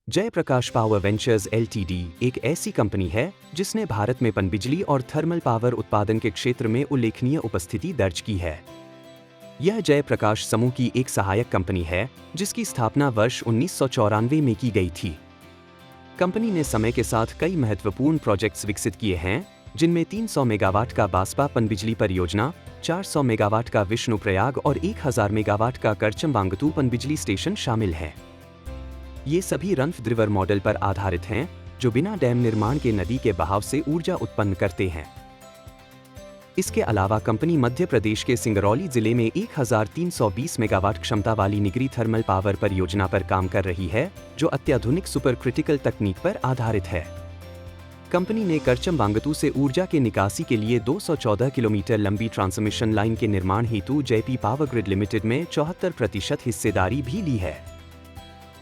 Jayaprakash power ventures LTD एक ऐसी company है जिसने भारत में पनबिजली और थर्मल पावर उत्पादन के क्षेत्र में उल्लेखनीय उपस्थिति दर्ज की है। यह जयप्रकाश समूह की एक सहायक कंपनी है जिसकी स्थापना वर्ष 1994 में की गई थी। कंपनी ने समय के साथ कई महत्वपूर्ण प्रोजेक्ट्स विकसित किए हैं, जिनमें 300 मेगावाट का बास्पा पनबिजली परियोजना, 400 मेगावाट का विष्णुप्रयाग और 1000 मेगावाट का करचम पनबिजली स्टेशन शामिल है। ये सभी रनफ ड्रिवर मॉडल पर आधारित हैं, जो बिना डैम निर्माण के नदी के बहाव से ऊर्जा उत्पन्न करते हैं। इसके अलावा कंपनी मध्य प्रदेश के सिंगरौली जिले में 1320 मेगावाट क्षमता वाली निगरी थर्मल पावर परियोजना पर काम कर रही है, जो अत्याधुनिक सुपर क्रिटिकल तकनीक पर आधारित है। कंपनी ने करचम से ऊर्जा के निकासी के लिए 214 किलोमीटर लंबी ट्रांसमिशन लाइन के निर्माण हेतु जेपी पावर ग्रिड लिमिटेड में 74% हिस्सेदारी भी ली है।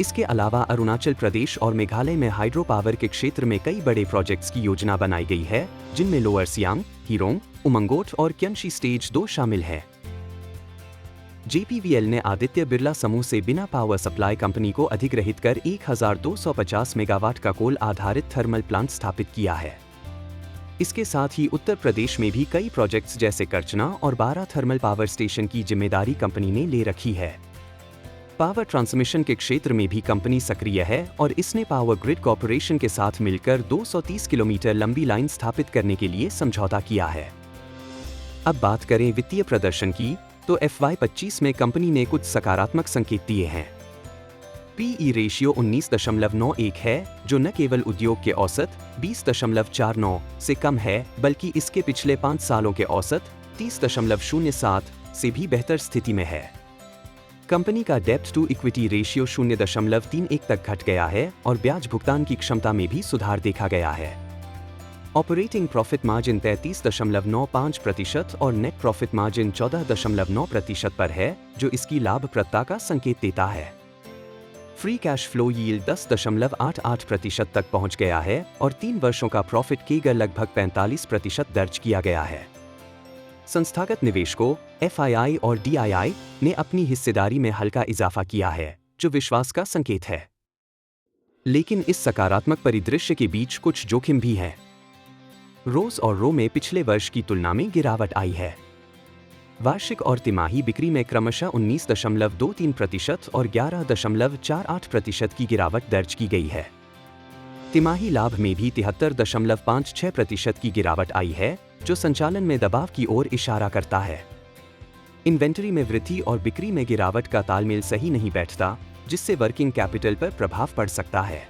इसके अलावा अरुणाचल प्रदेश और मेघालय में हाइड्रो पावर के क्षेत्र में कई बड़े प्रोजेक्ट्स की योजना बनाई गई है, जिनमें लोअर सियांग, हीरोंग, उमंगोट और क्यंशी स्टेज 2 शामिल है। जेपीवीएल ने आदित्य बिरला समूह से बिना पावर सप्लाई कंपनी को अधिग्रहित कर 1250 मेगावाट का कोल आधारित थर्मल प्लांट स्थापित किया है। इसके साथ ही उत्तर प्रदेश में भी कई प्रोजेक्ट्स जैसे करचना और 12 थर्मल पावर स्टेशन की जिम्मेदारी कंपनी ने ले रखी है। पावर ट्रांसमिशन के क्षेत्र में भी कंपनी सक्रिय है और इसने पावर ग्रिड कॉर्पोरेशन के साथ मिलकर 230 किलोमीटर लंबी लाइन स्थापित करने के लिए समझौता किया है। अब बात करें वित्तीय प्रदर्शन की, तो FY25 में कंपनी ने कुछ सकारात्मक संकेत दिए हैं। PE रेशियो 19.91 है, जो न केवल उद्योग के औसत 20.49 से कम है, बल्कि इसके पिछले 5 सालों के औसत 30.07 से भी बेहतर स्थिति में है। कंपनी का डेब्ट टू इक्विटी रेशियो 0.31 तक घट गया है और ब्याज भुगतान की क्षमता में भी सुधार देखा गया है। ऑपरेटिंग प्रॉफिट मार्जिन 33.95% और नेट प्रॉफिट मार्जिन 14.9% पर है, जो इसकी लाभप्रदता का संकेत देता है। फ्री कैश फ्लो यील्ड 10.88% तक पहुंच गया है और 3 वर्षों का प्रॉफिट केगर लगभग 45% दर्ज किया गया है। संस्थागत निवेशकों FII और DII ने अपनी हिस्सेदारी में हल्का इजाफा किया है, जो विश्वास का संकेत है। लेकिन इस सकारात्मक परिदृश्य के बीच कुछ जोखिम भी हैं। रोज और रो में पिछले वर्ष की तुलना में गिरावट आई है। वार्षिक और तिमाही बिक्री में क्रमशः 19.23% और 11.48% की गिरावट दर्ज की गई है। तिमाही लाभ में भी 73.56% की गिरावट आई है, जो संचालन में दबाव की ओर इशारा करता है। इन्वेंटरी में वृद्धि और बिक्री में गिरावट का तालमेल सही नहीं बैठता, जिससे वर्किंग कैपिटल पर प्रभाव पड़ सकता है।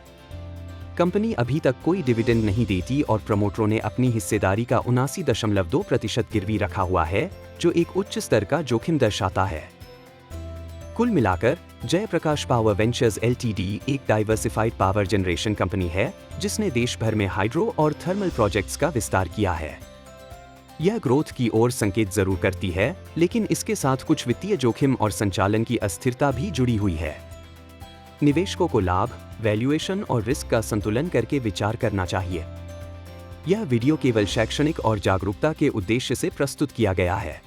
कंपनी अभी तक कोई डिविडेंड नहीं देती और प्रमोटरों ने अपनी हिस्सेदारी का 79.2% गिरवी रखा हुआ है, जो एक उच्च स्तर का जोखिम दर्शाता है। कुल मिलाकर जयप्रकाश पावर वेंचर्स एलटीडी एक डाइवर्सिफाइड पावर जनरेशन कंपनी है, जिसने देश भर में हाइड्रो और थर्मल प्रोजेक्ट्स का विस्तार किया है। यह ग्रोथ की ओर संकेत जरूर करती है, लेकिन इसके साथ कुछ वित्तीय जोखिम और संचालन की अस्थिरता भी जुड़ी हुई है। निवेशकों को लाभ, वैल्यूएशन और रिस्क का संतुलन करके विचार करना चाहिए। यह वीडियो केवल शैक्षणिक और जागरूकता के उद्देश्य से प्रस्तुत किया गया है।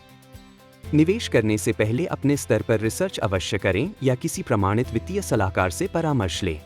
निवेश करने से पहले अपने स्तर पर रिसर्च अवश्य करें या किसी प्रमाणित वित्तीय सलाहकार से परामर्श लें।